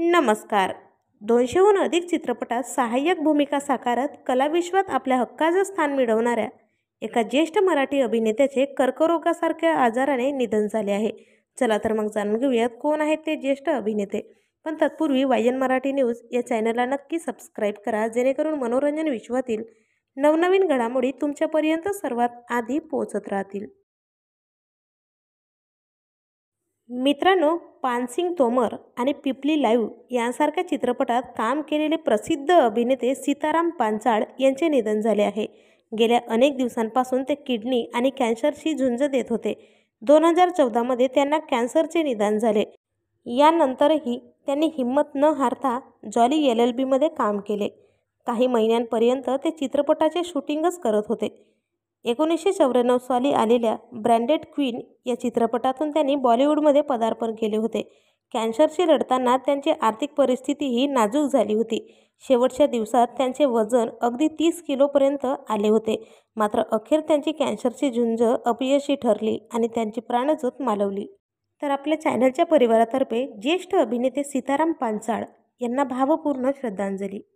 नमस्कार. 200हून अधिक चित्रपटात सहाय्यक भूमिका साकारत कलाविश्वात आपल्या हक्काचं स्थान मिळवणाऱ्या एका ज्येष्ठ मराठी अभिनेत्याचे कर्करोगासारख्या आजाराने निधन झाले आहे. चला तर मग जाणून घेऊयात कोण आहेत ते ज्येष्ठ अभिनेते. पण तत्पूर्वी वायन मराठी न्यूज या चॅनलला नक्की सबस्क्राईब करा, जेणेकरून मनोरंजन विश्वातील नवनवीन घडामोडी तुमच्यापर्यंत सर्वात आधी पोहोचत राहतील. मित्रांनो, पानसिंग तोमर आणि पिपली लाईव्ह यांसारख्या चित्रपटात काम केलेले प्रसिद्ध अभिनेते सीताराम पांचाळ यांचे निधन झाले आहे. गेल्या अनेक दिवसांपासून ते किडनी आणि कॅन्सरशी झुंज देत होते. 2014मध्ये त्यांना कॅन्सरचे निदान झाले. यानंतरही त्यांनी हिंमत न हारता जॉली LLBमध्ये काम केले. काही महिन्यांपर्यंत ते चित्रपटाचे शूटिंगच करत होते. 1994 साली आलेल्या ब्रँडेड क्वीन या चित्रपटातून त्यांनी बॉलिवूडमध्ये पदार्पण केले होते. कॅन्सरशी लढताना त्यांची आर्थिक परिस्थितीही नाजूक झाली होती. शेवटच्या दिवसात त्यांचे वजन अगदी 30 किलोपर्यंत आले होते. मात्र अखेर त्यांची कॅन्सरची झुंज अपयशी ठरली आणि त्यांची प्राणज्योत मालवली. तर आपल्या चॅनलच्या परिवारातर्फे ज्येष्ठ अभिनेते सीताराम पांचाळ यांना भावपूर्ण श्रद्धांजली.